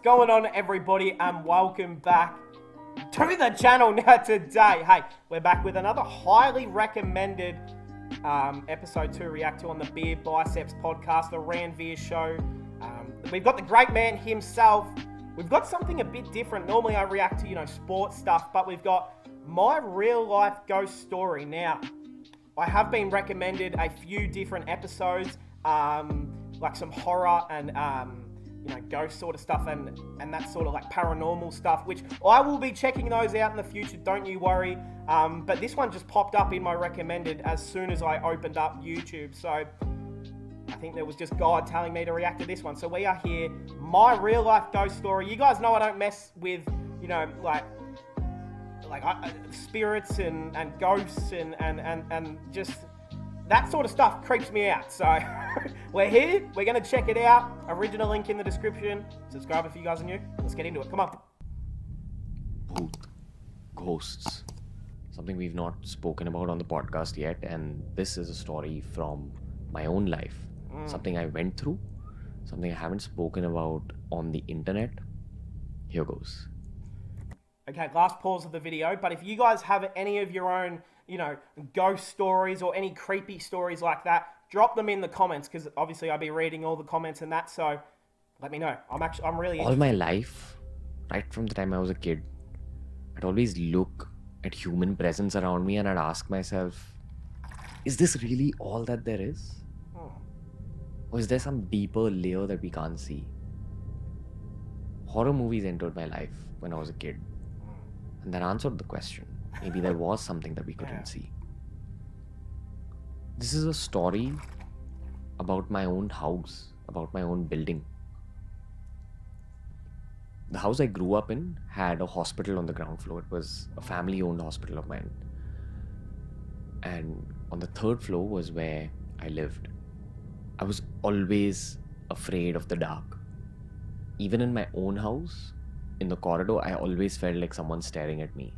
What's going on, everybody, and welcome back to the channel now today. Hey, we're back with another highly recommended episode to react to on the Beer Biceps podcast, the Ranveer show. We've got the great man himself. We've got something a bit different. Normally I react to, sports stuff, but we've got my real life ghost story. Now, I have been recommended a few different episodes, like some horror and, ghost sort of stuff and that sort of like paranormal stuff, which I will be checking those out in the future, don't you worry. But this one just popped up in my recommended as soon as I opened up YouTube. So I think there was just God telling me to react to this one. So we are here, my real life ghost story. You guys know I don't mess with, spirits and ghosts and just that sort of stuff creeps me out. So we're here. We're going to check it out. Original link in the description. Subscribe if you guys are new. Let's get into it. Come on. Bhoot, ghosts. Something we've not spoken about on the podcast yet. And this is a story from my own life. Something I went through. Something I haven't spoken about on the internet. Here goes. Okay, last pause of the video. But if you guys have any of your own, ghost stories or any creepy stories like that, drop them in the comments, because obviously I'll be reading all the comments and that, so let me know. I'm really all my life, right from the time I was a kid, I'd always look at human presence around me and I'd ask myself, is this really all that there is? Or is there some deeper layer that we can't see? Horror movies entered my life when I was a kid, and that answered the question. Maybe there was something that we couldn't see. This is a story about my own house, about my own building. The house I grew up in had a hospital on the ground floor. It was a family-owned hospital of mine. And on the third floor was where I lived. I was always afraid of the dark. Even in my own house, in the corridor, I always felt like someone staring at me.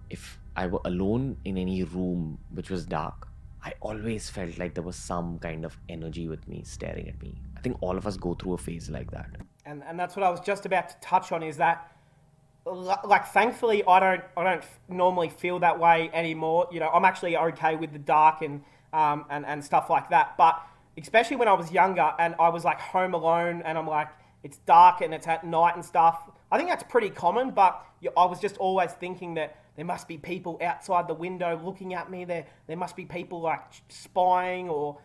If I were alone in any room which was dark, I always felt like there was some kind of energy with me staring at me. I think all of us go through a phase like that. And that's what I was just about to touch on, is that, like, thankfully I don't normally feel that way anymore. I'm actually okay with the dark and stuff like that. But especially when I was younger and I was like home alone and I'm like, it's dark and it's at night and stuff, I think that's pretty common, but I was just always thinking that there must be people outside the window looking at me. There must be people like spying, or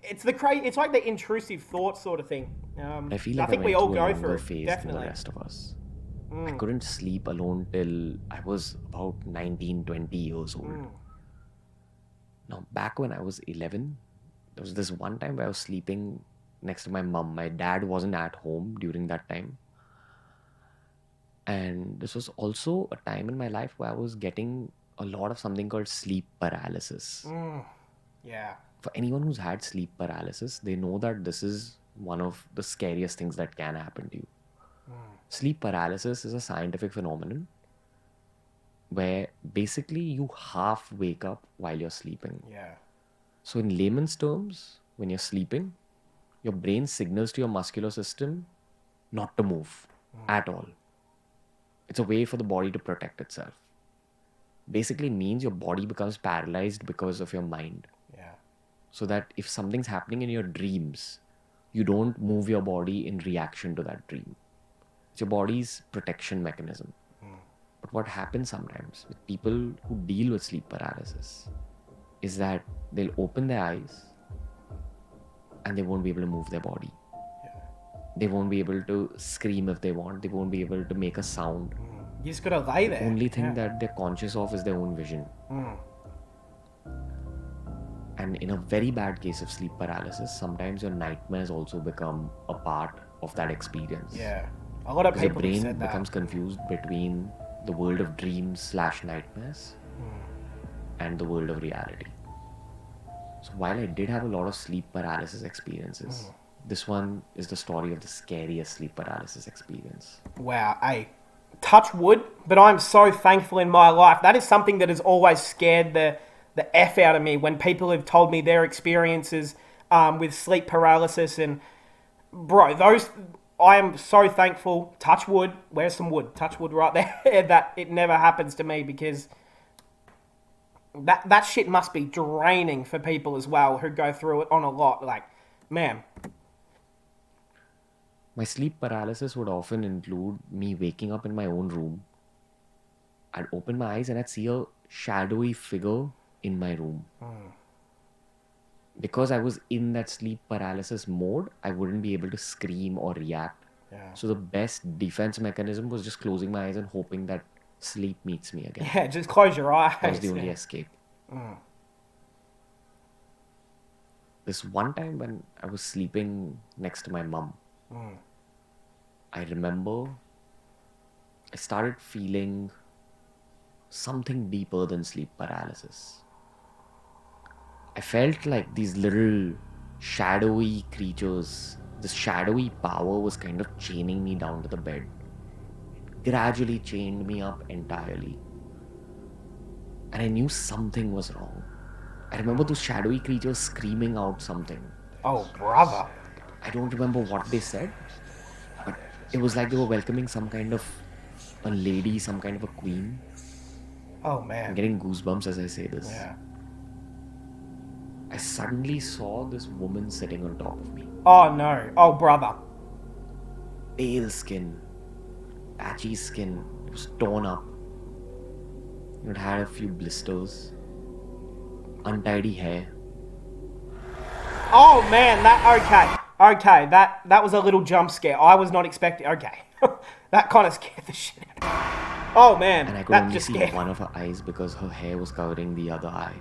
it's like the intrusive thought sort of thing. I feel like I think we all go through a phase definitely. Than the rest of us. I couldn't sleep alone till I was about 19, 20 years old. Now, back when I was 11, there was this one time where I was sleeping next to my mum. My dad wasn't at home during that time. And this was also a time in my life where I was getting a lot of something called sleep paralysis. Yeah. For anyone who's had sleep paralysis, they know that this is one of the scariest things that can happen to you. Sleep paralysis is a scientific phenomenon where basically you half wake up while you're sleeping. Yeah. So in layman's terms, when you're sleeping, your brain signals to your muscular system not to move at all. It's a way for the body to protect itself. Basically means your body becomes paralyzed because of your mind. Yeah. So that if something's happening in your dreams, you don't move your body in reaction to that dream. It's your body's protection mechanism. But what happens sometimes with people who deal with sleep paralysis is that they'll open their eyes and they won't be able to move their body. They won't be able to scream if they want. They won't be able to make a sound. You just gotta lay there. The only thing that they're conscious of is their own vision. And in a very bad case of sleep paralysis, sometimes your nightmares also become a part of that experience. Yeah. A lot of people the have brain said that. becomes confused between the world of dreams / nightmares and the world of reality. So while I did have a lot of sleep paralysis experiences, this one is the story of the scariest sleep paralysis experience. Wow, hey, touch wood, but I'm so thankful in my life. That is something that has always scared the F out of me when people have told me their experiences with sleep paralysis. And bro, I am so thankful. Touch wood. Where's some wood? Touch wood right there. That it never happens to me, because that shit must be draining for people as well who go through it on a lot. Like, man. My sleep paralysis would often include me waking up in my own room. I'd open my eyes and I'd see a shadowy figure in my room. Because I was in that sleep paralysis mode, I wouldn't be able to scream or react. Yeah. So the best defense mechanism was just closing my eyes and hoping that sleep meets me again. Yeah, just close your eyes. That was the only escape. This one time when I was sleeping next to my mum, I remember I started feeling something deeper than sleep paralysis. I felt like these little shadowy creatures, this shadowy power was kind of chaining me down to the bed. It gradually chained me up entirely. And I knew something was wrong. I remember those shadowy creatures screaming out something. Oh, brother. I don't remember what they said, but it was like they were welcoming some kind of a lady, some kind of a queen. Oh, I'm man. getting goosebumps as I say this. Yeah. I suddenly saw this woman sitting on top of me. Oh, no. Oh, brother. Pale skin, patchy skin, it was torn up. It had a few blisters, untidy hair. Oh, man. Okay. That was a little jump scare. I was not expecting. Okay. That kind of scared the shit out of me. Oh, man. And I could That only just see scared. one of her eyes because her hair was covering the other eye.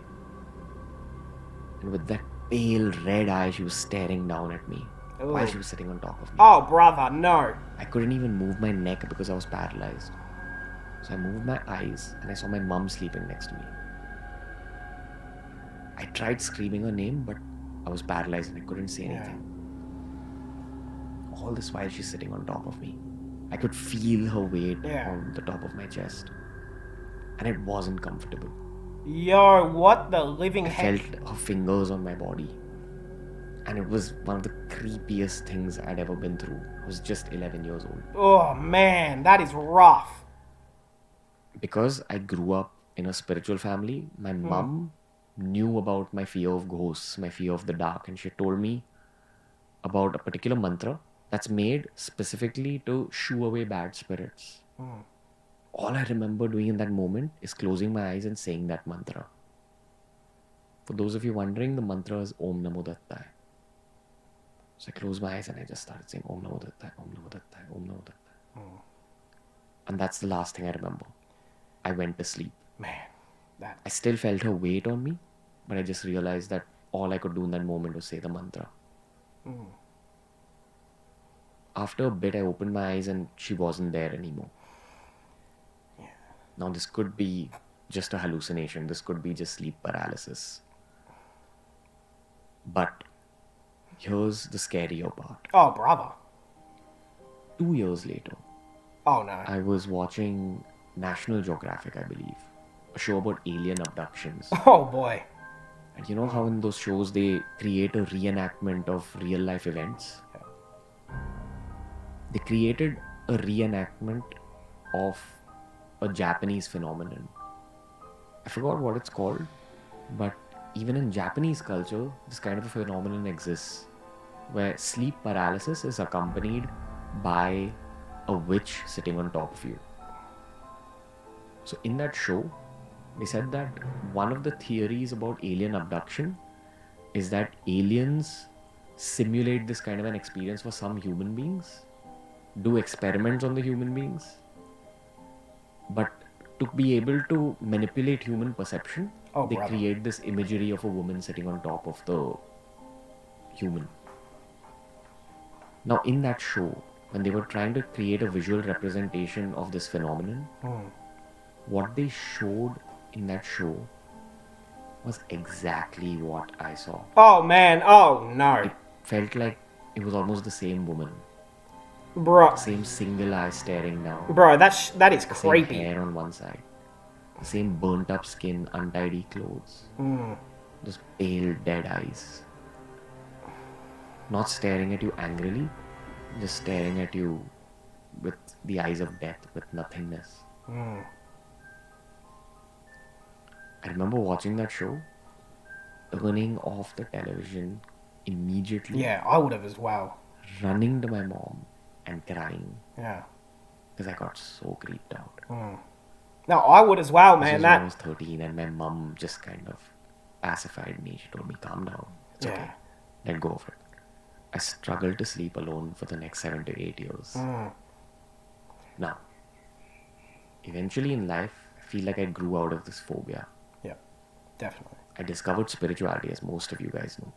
And with that pale red eye, she was staring down at me while Ooh. she was sitting on top of me. Oh, brother. No. I couldn't even move my neck because I was paralyzed. So I moved my eyes and I saw my mum sleeping next to me. I tried screaming her name, but I was paralyzed and I couldn't say anything. All this while she's sitting on top of me. I could feel her weight on the top of my chest. And it wasn't comfortable. Yo, what the living I heck? felt her fingers on my body. And it was one of the creepiest things I'd ever been through. I was just 11 years old. Oh, man. That is rough. Because I grew up in a spiritual family, my mum knew about my fear of ghosts, my fear of the dark, and she told me about a particular mantra that's made specifically to shoo away bad spirits. All I remember doing in that moment is closing my eyes and saying that mantra. For those of you wondering, the mantra is Om Namo Dattai. So I closed my eyes and I just started saying Om Namo Dattai, Om Namo Dattai, Om Namo Dattai. And that's the last thing I remember. I went to sleep. Man, that... I still felt her weight on me, but I just realized that all I could do in that moment was say the mantra. After a bit, I opened my eyes and she wasn't there anymore. Now, this could be just a hallucination. This could be just sleep paralysis. But here's the scarier part. Oh, brother. 2 years later, Oh, no. I was watching National Geographic, I believe, a show about alien abductions. Oh, boy. And you know how in those shows they create a reenactment of real life events? They created a reenactment of a Japanese phenomenon. I forgot what it's called, but even in Japanese culture, this kind of a phenomenon exists where sleep paralysis is accompanied by a witch sitting on top of you. So in that show, they said that one of the theories about alien abduction is that aliens simulate this kind of an experience for some human beings, do experiments on the human beings, but to be able to manipulate human perception, they create this imagery of a woman sitting on top of the human. Now in that show, when they were trying to create a visual representation of this phenomenon, what they showed in that show was exactly what I saw. Oh, man. Oh, no. It felt like it was almost the same woman. Bro. Same single eye staring down. Bro, that is creepy. Same hair on one side. The same burnt up skin, untidy clothes. Those pale dead eyes. Not staring at you angrily, just staring at you with the eyes of death, with nothingness. I remember watching that show, turning off the television immediately, Yeah, I would have as well. running to my mom and crying Yeah. because I got so creeped out. No, I would as well, This man. was when I That. was 13 and my mom just kind of pacified me. She told me, calm down. It's Yeah. okay. Let go of it. I struggled to sleep alone for the next 7 to 8 years. Now, eventually in life, I feel like I grew out of this phobia. Yeah, definitely. I discovered spirituality, as most of you guys know.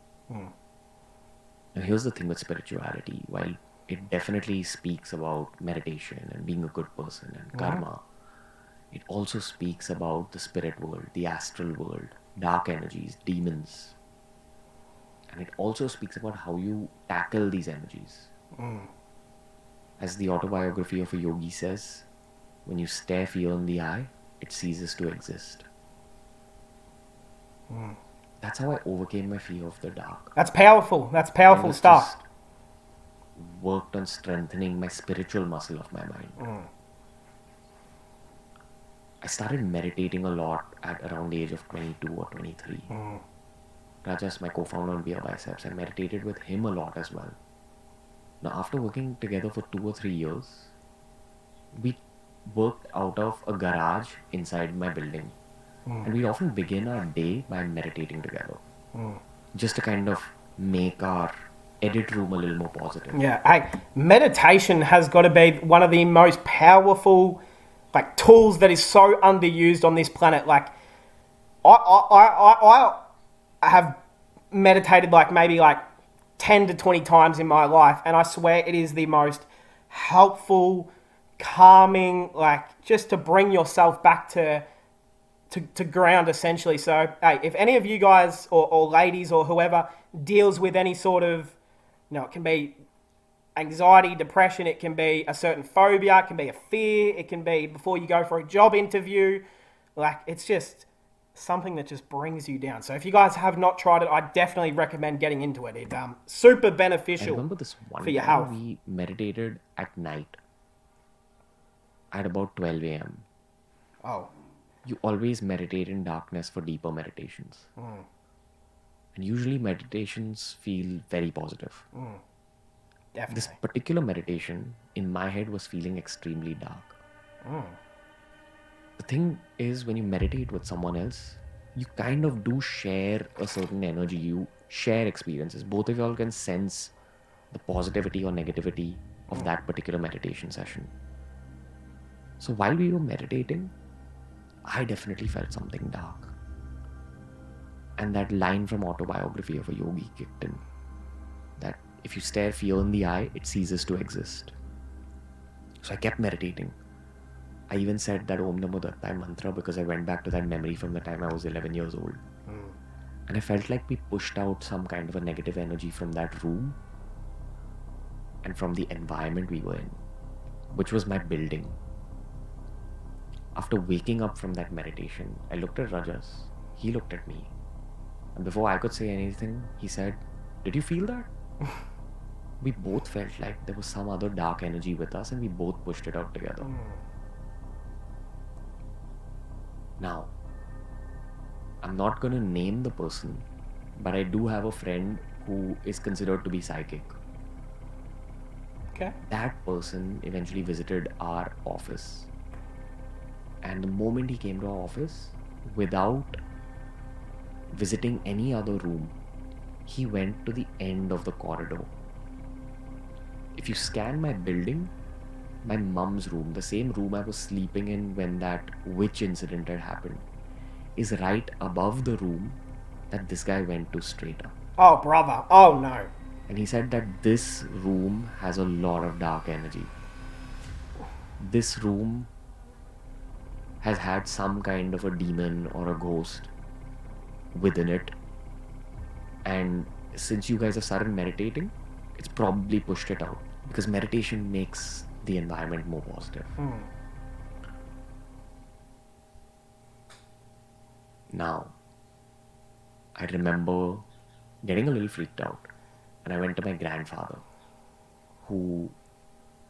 Now, here's the thing with spirituality. While it definitely speaks about meditation and being a good person and karma, it also speaks about the spirit world, the astral world, dark energies, demons. And it also speaks about how you tackle these energies. As the autobiography of a yogi says, when you stare fear in the eye, it ceases to exist. That's how I overcame my fear of the dark. That's powerful. That's I powerful was stuff. just worked on strengthening my spiritual muscle of my mind. I started meditating a lot at around the age of 22 or 23. Rajas, my co-founder on Beer Biceps, I meditated with him a lot as well. Now, after working together for 2 or 3 years, we worked out of a garage inside my building. And we often begin our day by meditating together. Just to kind of make our edit room a little more positive. Yeah, hey, meditation has got to be one of the most powerful, like, tools that is so underused on this planet. Like, I have meditated like maybe like 10 to 20 times in my life, and I swear it is the most helpful, calming, like, just to bring yourself back to ground, essentially. So, hey, if any of you guys or ladies or whoever deals with any sort of, it can be anxiety, depression, it can be a certain phobia, it can be a fear, it can be before you go for a job interview, like, it's just something that just brings you down. So if you guys have not tried it, I definitely recommend getting into it. It's super I beneficial remember this one for your time health. we meditated at night at about 12 a.m. Oh, You always meditate in darkness for deeper meditations. And usually meditations feel very positive. definitely. This particular meditation in my head was feeling extremely dark. The thing is, when you meditate with someone else, you kind of do share a certain energy. You share experiences. Both of y'all can sense the positivity or negativity of that particular meditation session. So while we were meditating, I definitely felt something dark. And that line from Autobiography of a Yogi kicked in. That if you stare fear in the eye, it ceases to exist. So I kept meditating. I even said that Om Namo Dattai mantra because I went back to that memory from the time I was 11 years old. And I felt like we pushed out some kind of a negative energy from that room and from the environment we were in, which was my building. After waking up from that meditation, I looked at Rajas. He looked at me. And before I could say anything, he said, "Did you feel that?" We both felt like there was some other dark energy with us and we both pushed it out together. Now, I'm not going to name the person, but I do have a friend who is considered to be psychic. Okay. That person eventually visited our office. And the moment he came to our office, without visiting any other room, he went to the end of the corridor. If you scan my building, my mum's room, the same room I was sleeping in when that witch incident had happened, is right above the room that this guy went to straight up. Oh, brother. Oh, no. And he said that this room has a lot of dark energy. This room has had some kind of a demon or a ghost within it. And since you guys have started meditating, it's probably pushed it out because meditation makes the environment more positive. Now, I remember getting a little freaked out and I went to my grandfather, who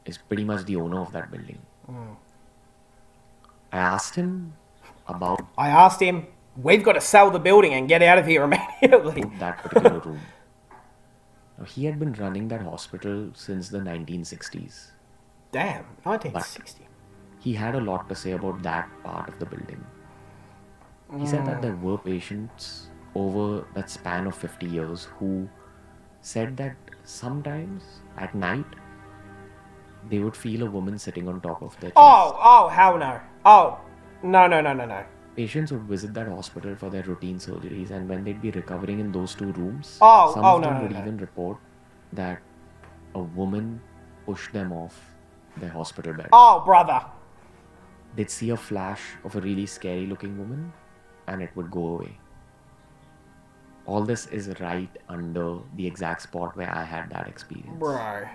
is pretty much the owner of that building. I asked him about we've got to sell the building and get out of here immediately. that particular room. Now, he had been running that hospital since the 1960s. Damn, 1960. He had a lot to say about that part of the building. He said that there were patients over that span of 50 years who said that sometimes at night they would feel a woman sitting on top of their chest. Oh, hell no. Oh, no. Patients would visit that hospital for their routine surgeries, and when they'd be recovering in those two rooms, some of them would even report that a woman pushed them off their hospital bed. Oh, brother. They'd see a flash of a really scary looking woman and it would go away. All this is right under the exact spot where I had that experience. Bro.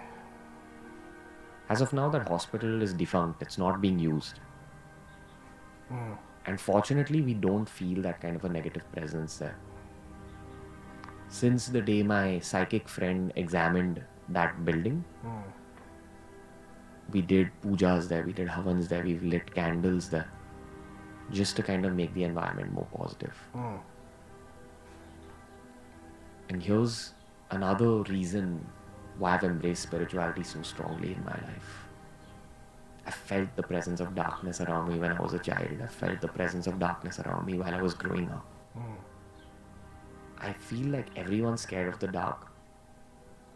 As of now, that hospital is defunct. It's not being used. And fortunately, we don't feel that kind of a negative presence there. Since the day my psychic friend examined that building, we did pujas there, we did havans there, we lit candles there, just to kind of make the environment more positive. And here's another reason why I've embraced spirituality so strongly in my life. I felt the presence of darkness around me when I was a child. I felt the presence of darkness around me while I was growing up. I feel like everyone's scared of the dark.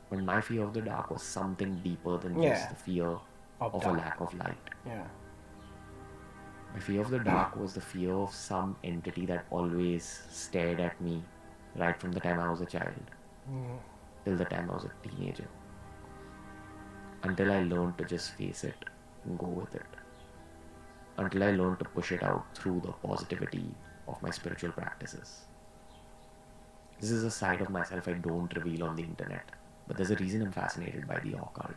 But my fear of the dark was something deeper than just the fear of a lack of light. Yeah. My fear of the dark was the fear of some entity that always stared at me right from the time I was a child till the time I was a teenager. Until I learned to just face it and go with it. Until I learned to push it out through the positivity of my spiritual practices. This is a side of myself I don't reveal on the internet, but there's a reason I'm fascinated by the occult.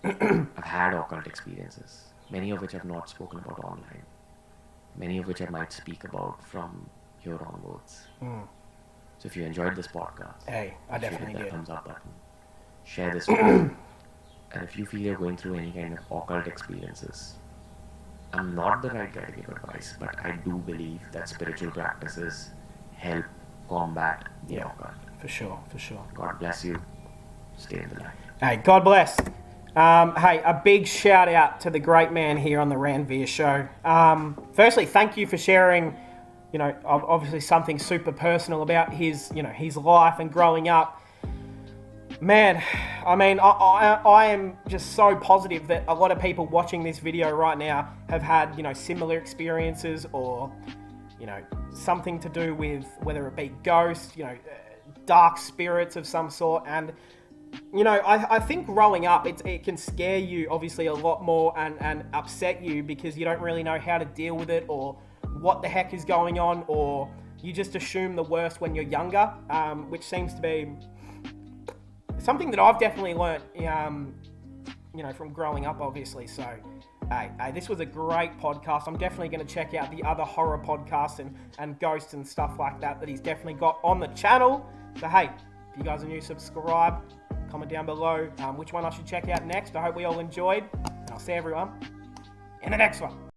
I've had occult experiences, many of which I've not spoken about online, many of which I might speak about from here onwards. So if you enjoyed this podcast, hey, I definitely hit that did. thumbs up button, share this video, and if you feel you're going through any kind of occult experiences, I'm not the right guy to give advice, but I do believe that spiritual practices help combat the occult. For sure. God bless you. Stay in the light. Hey, God bless. Hey, a big shout out to the great man here on the Ranveer show. Firstly, thank you for sharing, obviously something super personal about his life and growing up. Man, I mean, I am just so positive that a lot of people watching this video right now have had, similar experiences or, something to do with whether it be ghosts, dark spirits of some sort. And, I think growing up, it can scare you obviously a lot more and upset you because you don't really know how to deal with it or what the heck is going on, or you just assume the worst when you're younger, which seems to be something that I've definitely learnt, from growing up, obviously. So, hey, this was a great podcast. I'm definitely going to check out the other horror podcasts and ghosts and stuff like that he's definitely got on the channel. So, hey, if you guys are new, subscribe, comment down below which one I should check out next. I hope we all enjoyed, and I'll see everyone in the next one.